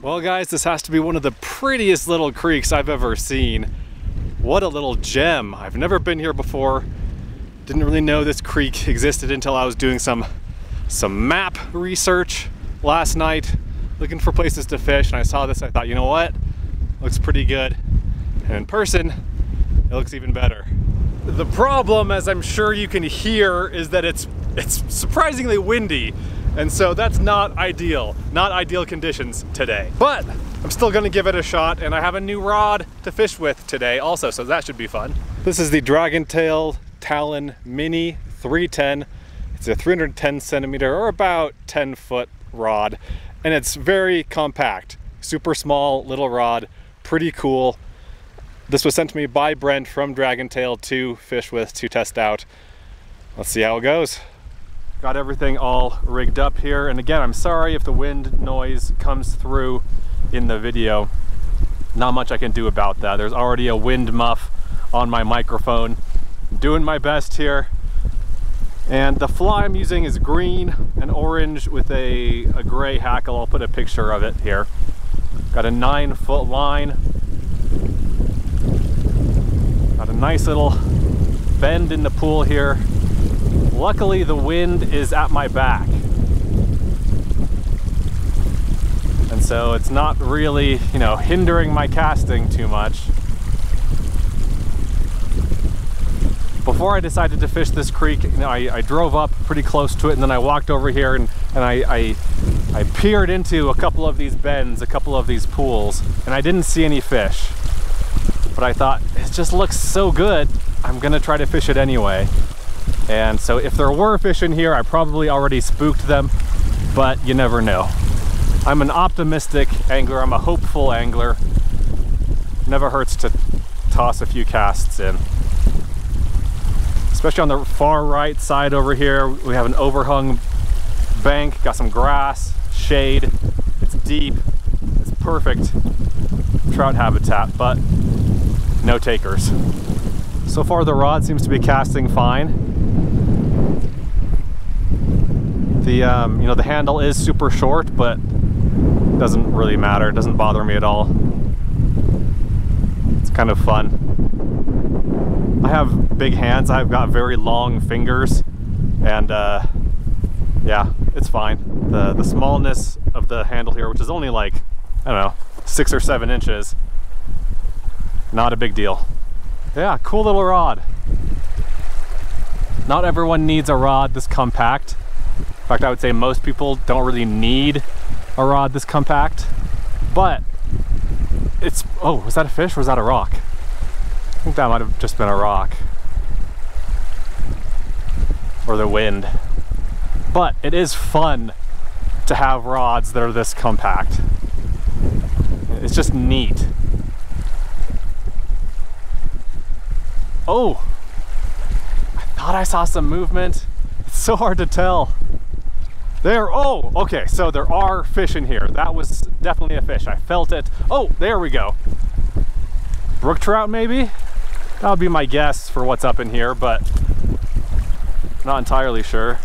Well guys, this has to be one of the prettiest little creeks I've ever seen. What a little gem. I've never been here before. Didn't really know this creek existed until I was doing some map research last night, looking for places to fish, and I saw this. I thought, you know what? Looks pretty good. And in person, it looks even better. The problem, as I'm sure you can hear, is that it's surprisingly windy. And so that's not ideal conditions today. But I'm still gonna give it a shot, and I have a new rod to fish with today also, so that should be fun. This is the Dragontail Talon Mini 310. It's a 310 centimeter or about 10-foot rod, and it's very compact. Super small little rod, pretty cool. This was sent to me by Brent from Dragontail to fish with, to test out. Let's see how it goes. Got everything all rigged up here, and again, I'm sorry if the wind noise comes through in the video. Not much I can do about that. There's already a wind muff on my microphone. I'm doing my best here. And the fly I'm using is green and orange with a gray hackle. I'll put a picture of it here. Got a 9-foot line. Got a nice little bend in the pool here. Luckily, the wind is at my back. And so it's not really, hindering my casting too much. Before I decided to fish this creek, I drove up pretty close to it, and then I walked over here and I peered into a couple of these bends, a couple of these pools, and I didn't see any fish. But I thought, it just looks so good, I'm gonna try to fish it anyway. And so if there were fish in here, I probably already spooked them, but you never know. I'm an optimistic angler, I'm a hopeful angler. Never hurts to toss a few casts in. Especially on the far right side over here, we have an overhung bank, got some grass, shade, it's deep, it's perfect trout habitat, but no takers. So far the rod seems to be casting fine. The handle is super short, but it doesn't really matter. It doesn't bother me at all. It's kind of fun. I have big hands. I've got very long fingers, and yeah, it's fine. The smallness of the handle here, which is only like, I don't know, 6 or 7 inches, not a big deal. Yeah, cool little rod. Not everyone needs a rod this compact. In fact, I would say most people don't really need a rod this compact, but it's, oh, was that a fish or was that a rock? I think that might have just been a rock. Or the wind. But it is fun to have rods that are this compact. It's just neat. Oh, I thought I saw some movement. It's so hard to tell. There, oh, okay, so there are fish in here. That was definitely a fish. I felt it. Oh, there we go. Brook trout, maybe? That would be my guess for what's up in here, but not entirely sure.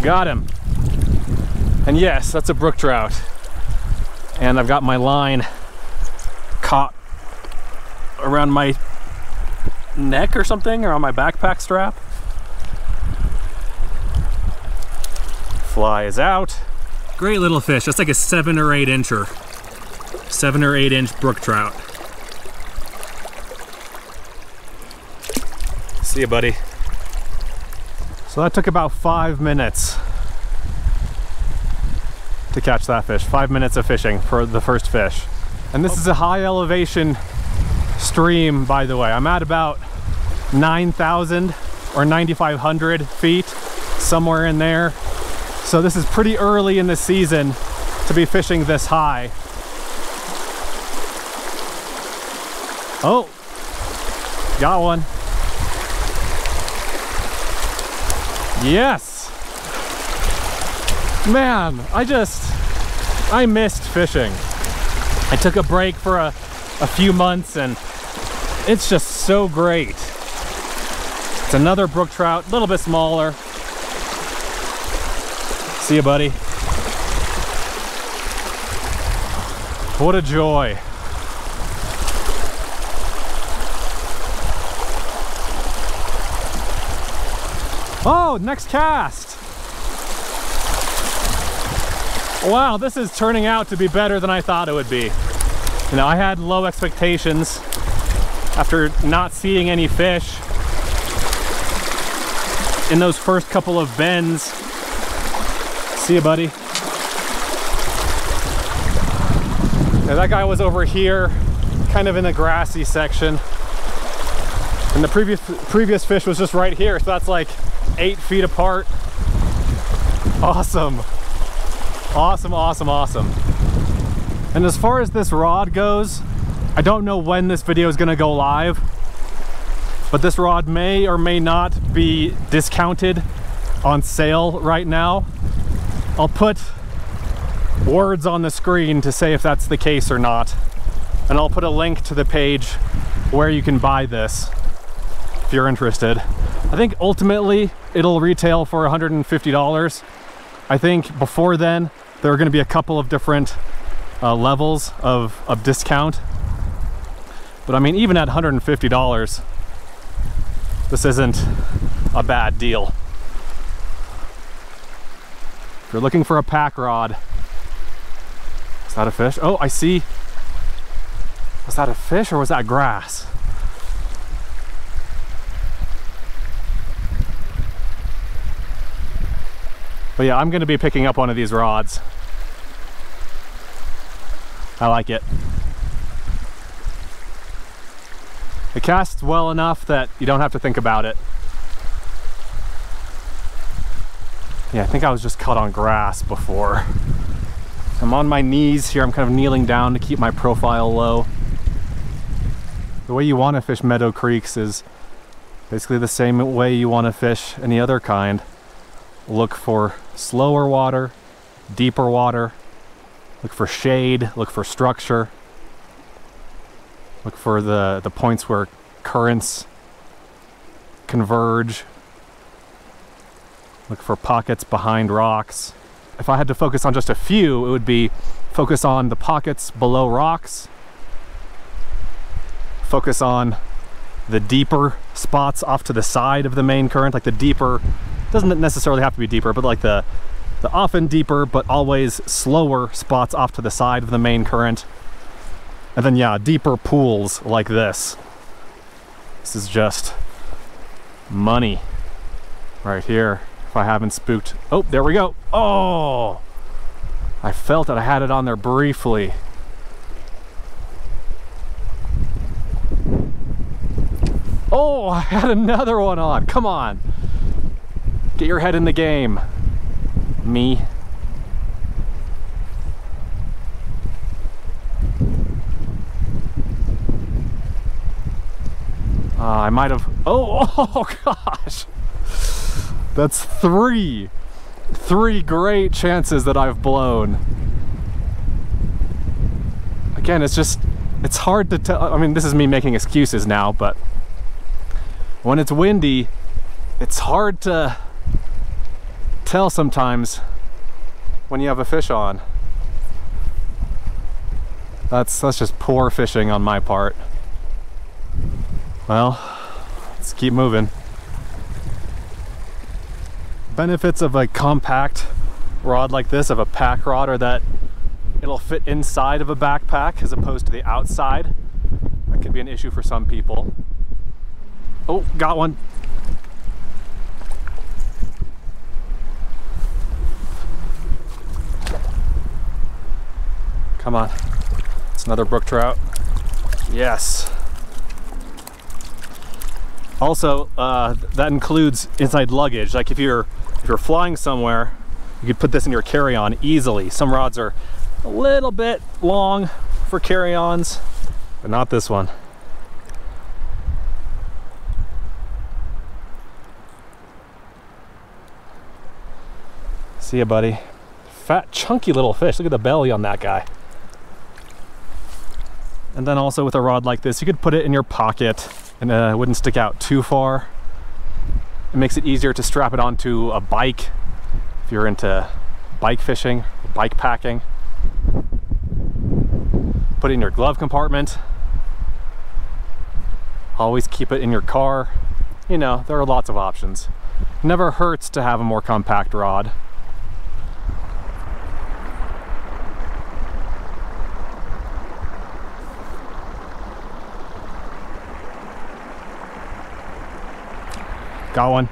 Got him. And yes, that's a brook trout. And I've got my line caught around my neck or something, or on my backpack strap. Fly is out. Great little fish. That's like a 7 or 8 incher. 7 or 8 inch brook trout. See you, buddy. So that took about 5 minutes to catch that fish. 5 minutes of fishing for the first fish. And this is a high elevation stream, by the way. I'm at about 9,000 or 9,500 feet, somewhere in there. So this is pretty early in the season to be fishing this high. Oh, got one. Yes. Man, I missed fishing. I took a break for a few months, and it's just so great. It's another brook trout, a little bit smaller, See you, buddy. What a joy. Oh, next cast. Wow, this is turning out to be better than I thought it would be. You know, I had low expectations after not seeing any fish in those first couple of bends. See you, buddy. Now, that guy was over here, kind of in the grassy section. And the previous fish was just right here, so that's like 8 feet apart. Awesome. Awesome, awesome, awesome. And as far as this rod goes, I don't know when this video is gonna go live, but this rod may or may not be discounted on sale right now. I'll put words on the screen to say if that's the case or not. And I'll put a link to the page where you can buy this if you're interested. I think ultimately it'll retail for $150. I think before then, there are gonna be a couple of different levels of discount. But I mean, even at $150, this isn't a bad deal. If you're looking for a pack rod, is that a fish? Oh, I see. Was that a fish or was that grass? But yeah, I'm gonna be picking up one of these rods. I like it. It casts well enough that you don't have to think about it. Yeah, I think I was just caught on grass before. I'm on my knees here. I'm kind of kneeling down to keep my profile low. The way you want to fish meadow creeks is basically the same way you want to fish any other kind. Look for slower water, deeper water. Look for shade, look for structure. Look for the points where currents converge. Look for pockets behind rocks. If I had to focus on just a few, it would be focus on the pockets below rocks. Focus on the deeper spots off to the side of the main current, like the deeper, doesn't necessarily have to be deeper, but like the often deeper but always slower spots off to the side of the main current. And then yeah, deeper pools like this. This is just money right here. If I haven't spooked. Oh, there we go. Oh, I felt it. I had it on there briefly. Oh, I had another one on. Come on. Get your head in the game. Me. I might have. Oh gosh. That's three great chances that I've blown. Again, it's hard to tell. I mean, this is me making excuses now, but when it's windy, it's hard to tell sometimes when you have a fish on. That's just poor fishing on my part. Well, let's keep moving. Benefits of a compact rod like this, of a pack rod, are that it'll fit inside of a backpack as opposed to the outside. That can be an issue for some people. Oh, got one. Come on. It's another brook trout. Yes. Also, that includes inside luggage. Like if you're flying somewhere, you could put this in your carry-on easily. Some rods are a little bit long for carry-ons, but not this one. See ya, buddy. Fat, chunky little fish. Look at the belly on that guy. And then also with a rod like this, you could put it in your pocket and it wouldn't stick out too far. It makes it easier to strap it onto a bike if you're into bike fishing, bike packing. Put it in your glove compartment. Always keep it in your car. You know, there are lots of options. Never hurts to have a more compact rod. Got one.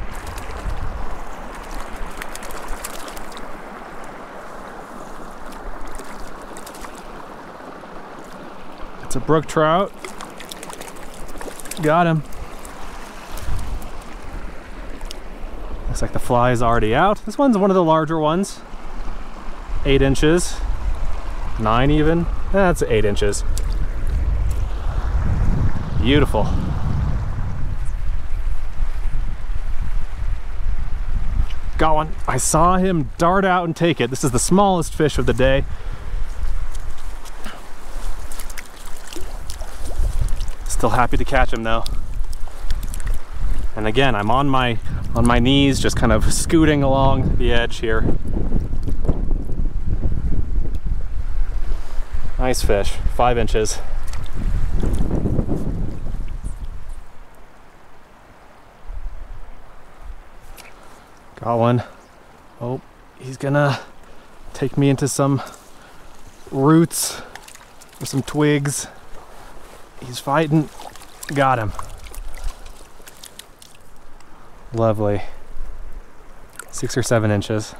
It's a brook trout. Got him. Looks like the fly is already out. This one's one of the larger ones. 8 inches. 9 even. That's 8 inches. Beautiful. Got one. I saw him dart out and take it. This is the smallest fish of the day. Still happy to catch him though. And again, I'm on my knees, just kind of scooting along the edge here. Nice fish, 5 inches. Got one. Oh, he's gonna take me into some roots or some twigs. He's fighting. Got him. Lovely. 6 or 7 inches.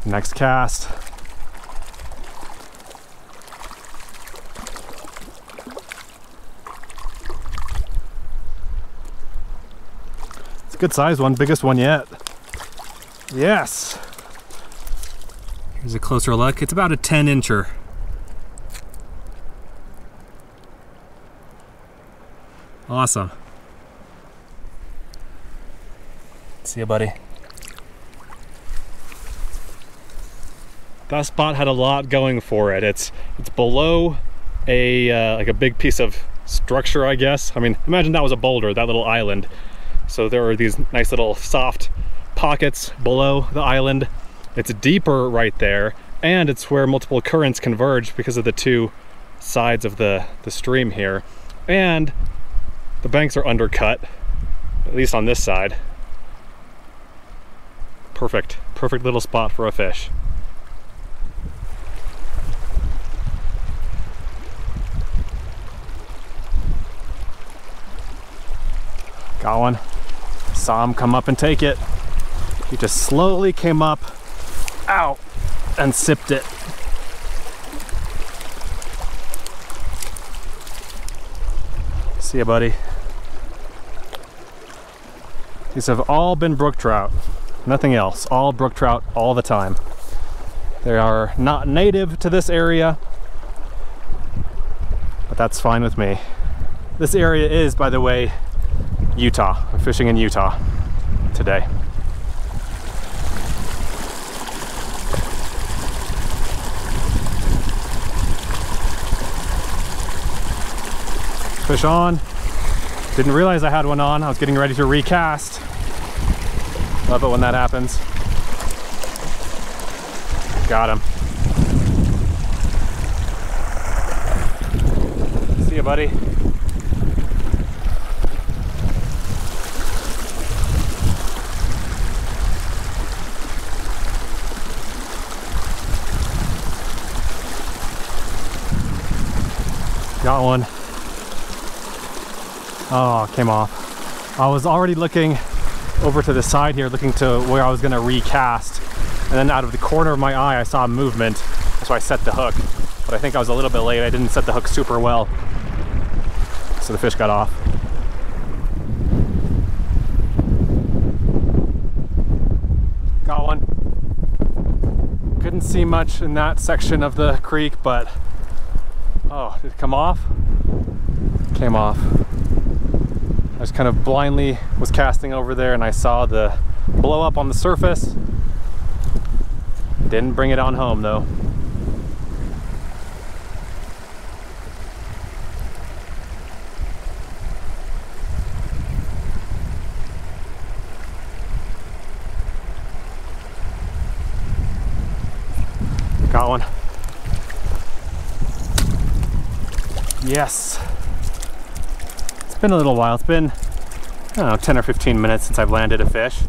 Next cast. It's a good sized one, biggest one yet. Yes. Here's a closer look. It's about a 10-incher. Awesome. See you, buddy. That spot had a lot going for it. It's below a like a big piece of structure, I guess. I mean, imagine that was a boulder, that little island. So there are these nice little soft pockets below the island. It's deeper right there, and it's where multiple currents converge because of the two sides of the stream here. And the banks are undercut, at least on this side. Perfect little spot for a fish. Got one. Saw him come up and take it. He just slowly came up, out, and sipped it. See ya, buddy. These have all been brook trout, nothing else. All brook trout all the time. They are not native to this area, but that's fine with me. This area is, by the way, Utah. I'm fishing in Utah today. Fish on. Didn't realize I had one on. I was getting ready to recast. Love it when that happens. Got him. See ya, buddy. Got one. Oh, came off. I was already looking over to the side here, looking to where I was gonna recast. And then out of the corner of my eye, I saw a movement. So I set the hook. But I think I was a little bit late. I didn't set the hook super well. So the fish got off. Got one. Couldn't see much in that section of the creek, but oh, did it come off? Came off. I just kind of blindly was casting over there and I saw the blow up on the surface. Didn't bring it on home though. that one. Yes. It's been a little while. It's been, I don't know, 10 or 15 minutes since I've landed a fish.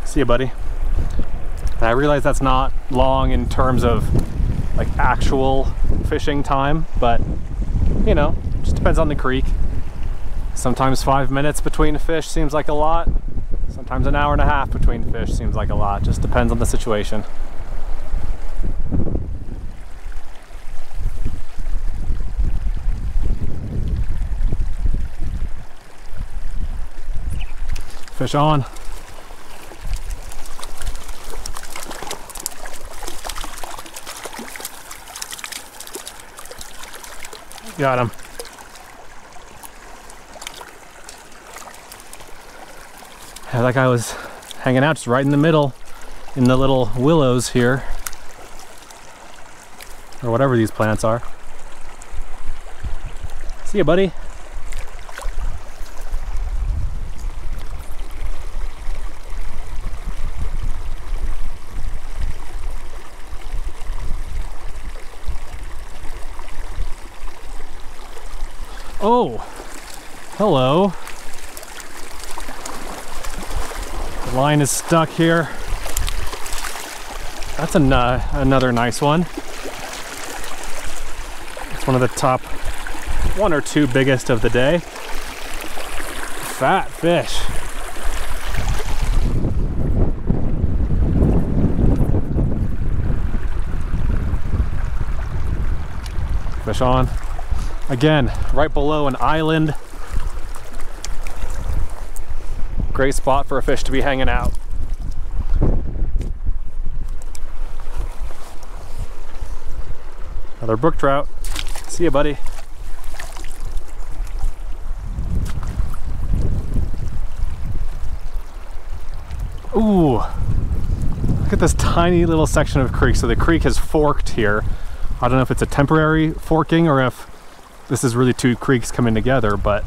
See you, buddy. And I realize that's not long in terms of like actual fishing time, but you know, just depends on the creek. Sometimes 5 minutes between fish seems like a lot. Sometimes an hour and a half between fish seems like a lot. Just depends on the situation. Fish on. Got him. Yeah, that guy was hanging out just right in the middle in the little willows here, or whatever these plants are. See ya, buddy. Oh, hello. The line is stuck here. That's another nice one. It's one of the top 1 or 2 biggest of the day. Fat fish. Fish on. Again, right below an island. Great spot for a fish to be hanging out. Another brook trout. See ya, buddy. Ooh, look at this tiny little section of creek. So the creek has forked here. I don't know if it's a temporary forking or if this is really 2 creeks coming together, but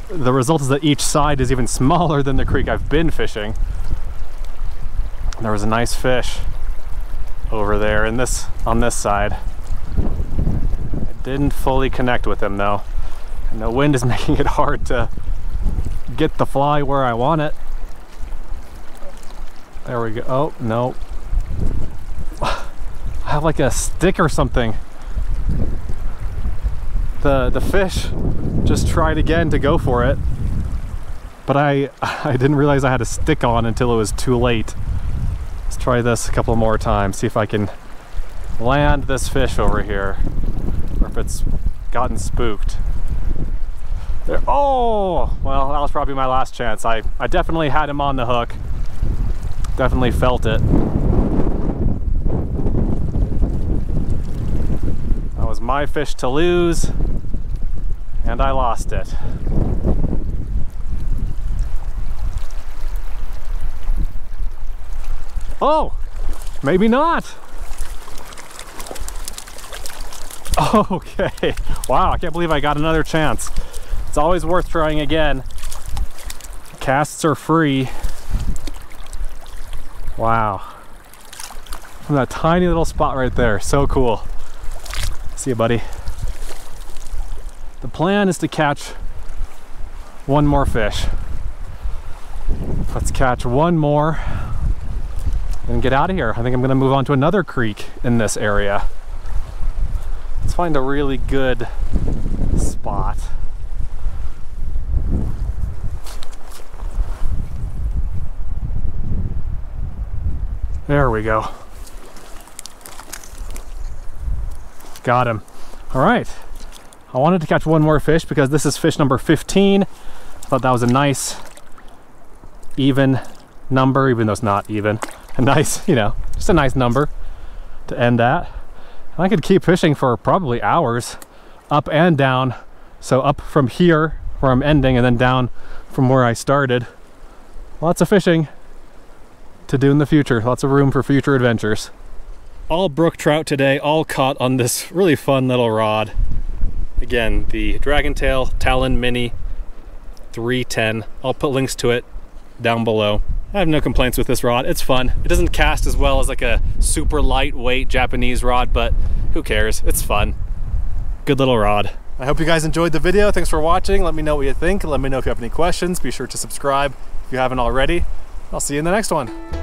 the result is that each side is even smaller than the creek I've been fishing. There was a nice fish over there on this side. I didn't fully connect with him though, and the wind is making it hard to get the fly where I want it. There we go. Oh no, I have like a stick or something. The fish just tried again to go for it, but I didn't realize I had a stick on until it was too late. Let's try this a couple more times, see if I can land this fish over here, or if it's gotten spooked. There. Oh, well, that was probably my last chance. I definitely had him on the hook. Definitely felt it. That was my fish to lose, and I lost it. Oh, maybe not. Okay, wow, I can't believe I got another chance. It's always worth trying again. Casts are free. Wow. From that tiny little spot right there, so cool. See you, buddy. The plan is to catch one more fish. Let's catch one more and get out of here. I think I'm gonna move on to another creek in this area. Let's find a really good spot. There we go. Got him. All right. I wanted to catch one more fish because this is fish number 15. I thought that was a nice, even number, even though it's not even. A nice, you know, just a nice number to end at. And I could keep fishing for probably hours, up and down. So up from here, where I'm ending, and then down from where I started. Lots of fishing to do in the future. Lots of room for future adventures. All brook trout today, all caught on this really fun little rod. Again, the Dragontail Talon Mini 310. I'll put links to it down below. I have no complaints with this rod. It's fun. It doesn't cast as well as like a super lightweight Japanese rod, but who cares? It's fun. Good little rod. I hope you guys enjoyed the video. Thanks for watching. Let me know what you think. Let me know if you have any questions. Be sure to subscribe if you haven't already. I'll see you in the next one.